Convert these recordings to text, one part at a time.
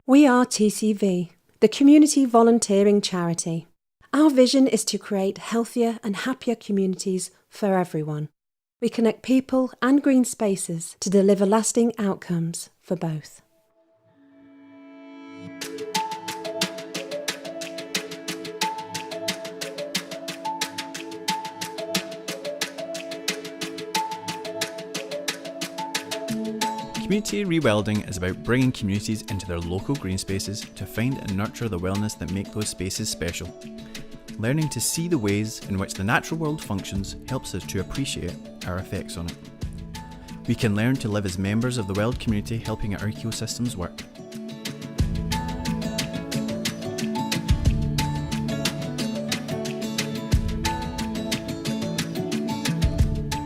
We are TCV, the Community Volunteering Charity. Our vision is to create healthier and happier communities for everyone. We connect people and green spaces to deliver lasting outcomes for both. Community Rewilding is about bringing communities into their local green spaces to find and nurture the wellness that make those spaces special. Learning to see the ways in which the natural world functions helps us to appreciate our effects on it. We can learn to live as members of the wild community, helping our ecosystems work.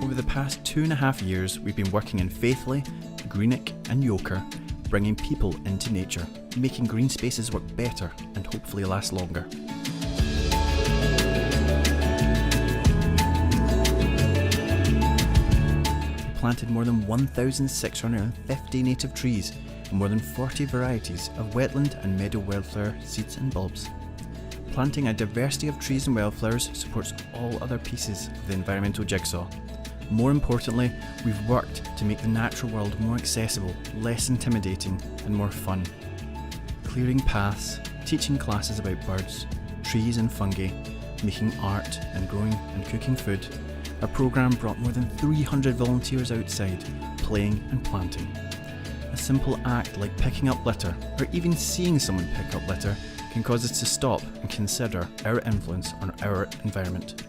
Over the past 2.5 years, we've been working in Faifley, Greenock and Yoker, bringing people into nature, making green spaces work better and hopefully last longer. We planted more than 1,650 native trees and more than 40 varieties of wetland and meadow wildflower seeds and bulbs. Planting a diversity of trees and wildflowers supports all other pieces of the environmental jigsaw. More importantly, we've worked to make the natural world more accessible, less intimidating and more fun. Clearing paths, teaching classes about birds, trees and fungi, making art and growing and cooking food, our programme brought more than 300 volunteers outside, playing and planting. A simple act like picking up litter, or even seeing someone pick up litter, can cause us to stop and consider our influence on our environment.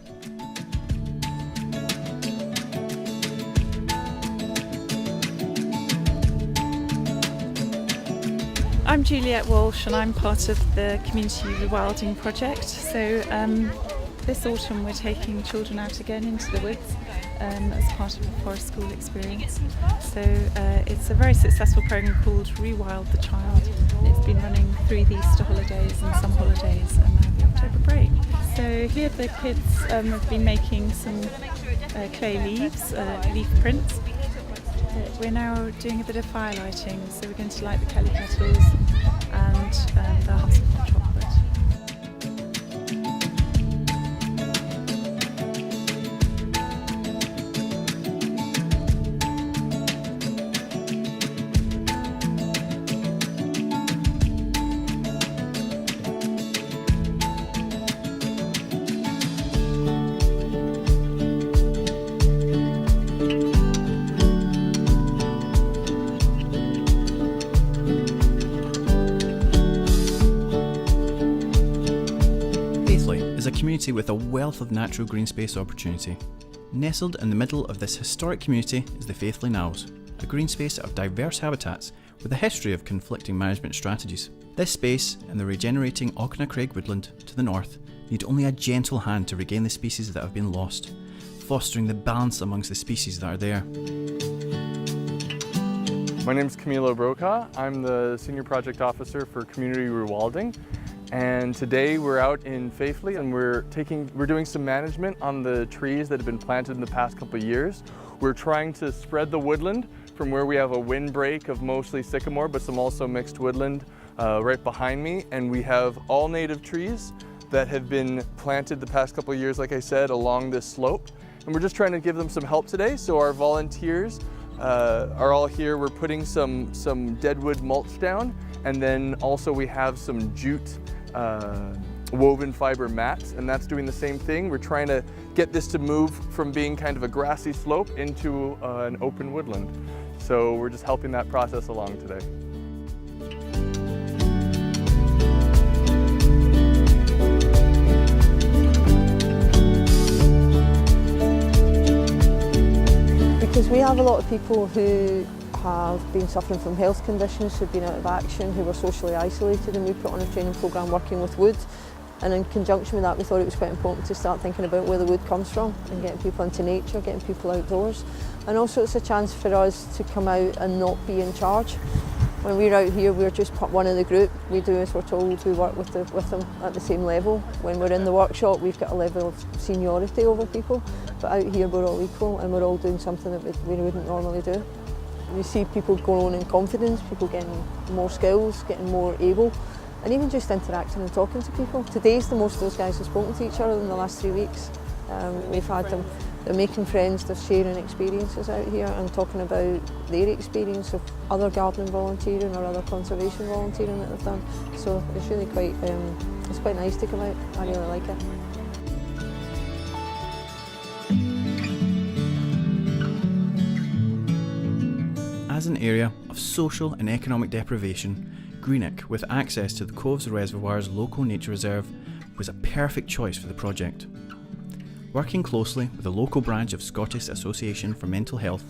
I'm Juliette Walsh and I'm part of the Community Rewilding project. So this autumn we're taking children out again into the woods as part of a forest school experience. So it's a very successful programme called Rewild the Child. It's been running through the Easter holidays and some holidays and now the October break. So here the kids have been making some clay leaves, leaf prints. We're now doing a bit of firelighting, so we're going to light the kelly petals and they'll have some hot chocolate. A community with a wealth of natural green space opportunity. Nestled in the middle of this historic community is the Faifley Knolls, a green space of diverse habitats with a history of conflicting management strategies. This space and the regenerating Auchnachaig woodland to the north need only a gentle hand to regain the species that have been lost, fostering the balance amongst the species that are there. My name is Camilo Brokaw. I'm the Senior Project Officer for Community Rewilding. And today we're out in Faifley and we're doing some management on the trees that have been planted in the past couple of years. We're trying to spread the woodland from where we have a windbreak of mostly sycamore, but some also mixed woodland right behind me. And we have all native trees that have been planted the past couple of years, like I said, along this slope. And we're just trying to give them some help today. So our volunteers are all here. We're putting some deadwood mulch down. And then also we have some jute woven fiber mats, and that's doing the same thing. We're trying to get this to move from being kind of a grassy slope into an open woodland. So we're just helping that process along today. Because we have a lot of people who have been suffering from health conditions, who've been out of action, who were socially isolated, and we put on a training programme working with wood. And in conjunction with that, we thought it was quite important to start thinking about where the wood comes from and getting people into nature, getting people outdoors. And also it's a chance for us to come out and not be in charge. When we're out here, we're just one of the group. We do as we're told, we work with them at the same level. When we're in the workshop, we've got a level of seniority over people, but out here we're all equal and we're all doing something that we wouldn't normally do. You see people growing in confidence, people getting more skills, getting more able, and even just interacting and talking to people. Today's the most those guys have spoken to each other in the last 3 weeks. We've had them, they're making friends, they're sharing experiences out here and talking about their experience of other gardening volunteering or other conservation volunteering that they've done. So it's really it's quite nice to come out. I really like it. As an area of social and economic deprivation, Greenock, with access to the Coves Reservoir's local nature reserve, was a perfect choice for the project. Working closely with a local branch of Scottish Association for Mental Health,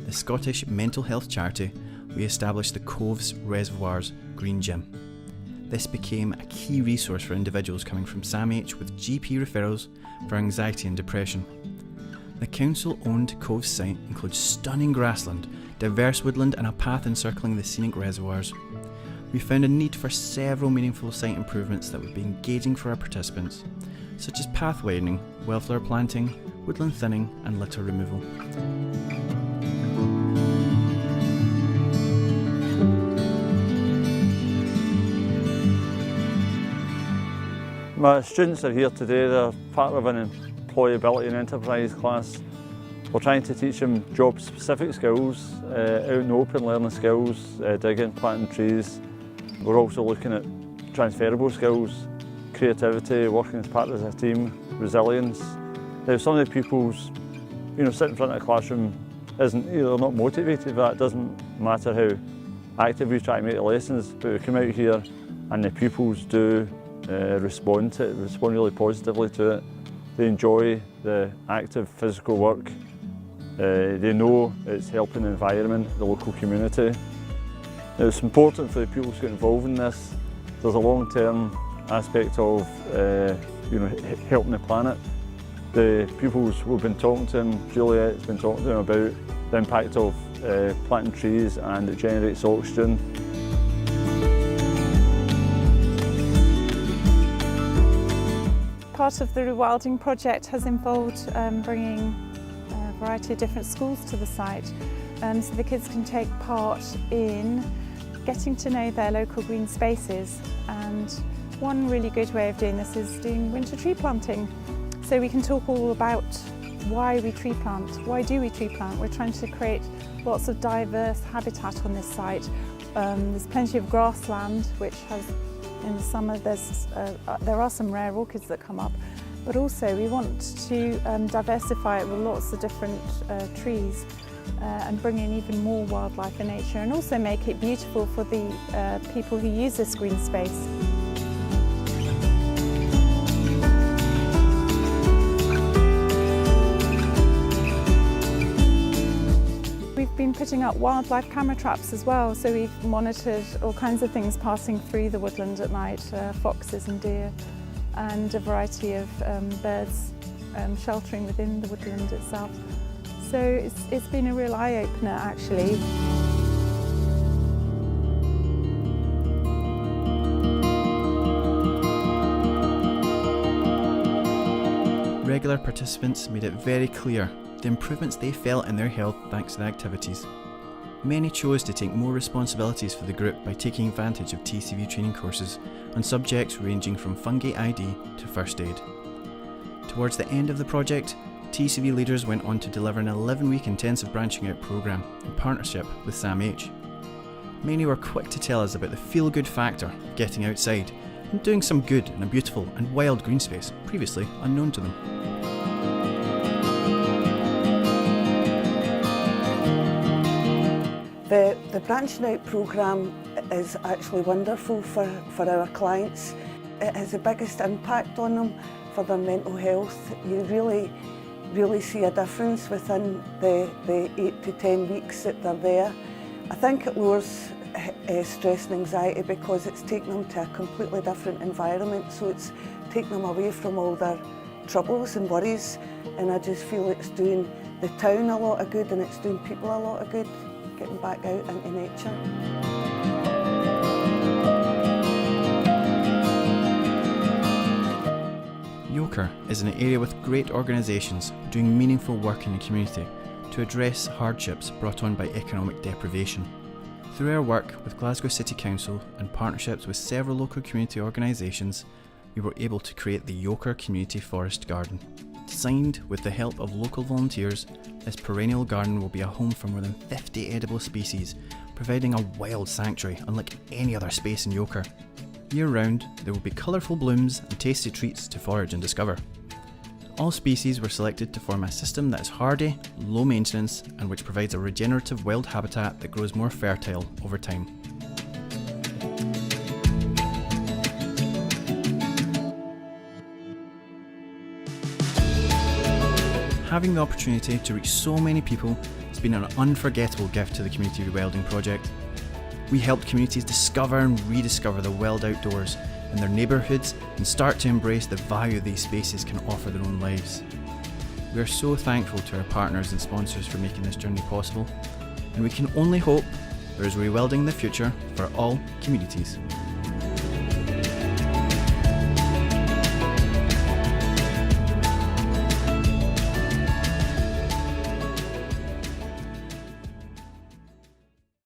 the Scottish Mental Health Charity, we established the Coves Reservoir's Green Gym. This became a key resource for individuals coming from SAMH with GP referrals for anxiety and depression. The council-owned Coves site includes stunning grassland, diverse woodland and a path encircling the scenic reservoirs. We found a need for several meaningful site improvements that would be engaging for our participants, such as path widening, wildflower planting, woodland thinning and litter removal. My students are here today. They're part of an employability and enterprise class. We're trying to teach them job-specific skills, out in the open learning skills, digging, planting trees. We're also looking at transferable skills, creativity, working as part of a team, resilience. Now, some of the pupils, sitting in front of a classroom isn't either not motivated, but it doesn't matter how active we try to make the lessons, but we come out here and the pupils do respond really positively to it. They enjoy the active physical work. They know it's helping the environment, the local community. It's important for the pupils to get involved in this. There's a long-term aspect of helping the planet. The pupils we've been talking to them, Juliette's been talking to them about the impact of planting trees, and it generates oxygen. Part of the rewilding project has involved bringing a variety of different schools to the site, so the kids can take part in getting to know their local green spaces. And one really good way of doing this is doing winter tree planting. So we can talk all about why we tree plant, why do we tree plant. We're trying to create lots of diverse habitat on this site. There's plenty of grassland, which has, in the summer there are some rare orchids that come up, but also we want to diversify it with lots of different trees and bring in even more wildlife and nature, and also make it beautiful for the people who use this green space. We've been putting up wildlife camera traps as well, so we've monitored all kinds of things passing through the woodland at night, foxes and deer, and a variety of birds sheltering within the woodland itself. So it's been a real eye-opener actually. Regular participants made it very clear the improvements they felt in their health thanks to the activities. Many chose to take more responsibilities for the group by taking advantage of TCV training courses on subjects ranging from fungi ID to first aid. Towards the end of the project, TCV leaders went on to deliver an 11-week intensive branching out programme in partnership with SAMH. Many were quick to tell us about the feel-good factor of getting outside and doing some good in a beautiful and wild green space previously unknown to them. The branching out programme is actually wonderful for our clients. It has the biggest impact on them for their mental health. You really see a difference within the 8 to 10 weeks that they're there. I think it lowers stress and anxiety because it's taking them to a completely different environment, so it's taking them away from all their troubles and worries, and I just feel it's doing the town a lot of good and it's doing people a lot of good, getting back out into nature. Yoker is an area with great organisations doing meaningful work in the community to to address hardships brought on by economic deprivation. Through our work with Glasgow City Council and partnerships with several local community organisations, we were able to create the Yoker Community Forest Garden. Designed with the help of local volunteers, this perennial garden will be a home for more than 50 edible species, providing a wild sanctuary unlike any other space in Yoker. Year round, there will be colourful blooms and tasty treats to forage and discover. All species were selected to form a system that is hardy, low maintenance, and which provides a regenerative wild habitat that grows more fertile over time. Having the opportunity to reach so many people has been an unforgettable gift to the Community Rewilding project. We helped communities discover and rediscover the wild outdoors in their neighbourhoods and start to embrace the value these spaces can offer their own lives. We are so thankful to our partners and sponsors for making this journey possible, and we can only hope there is rewilding in the future for all communities.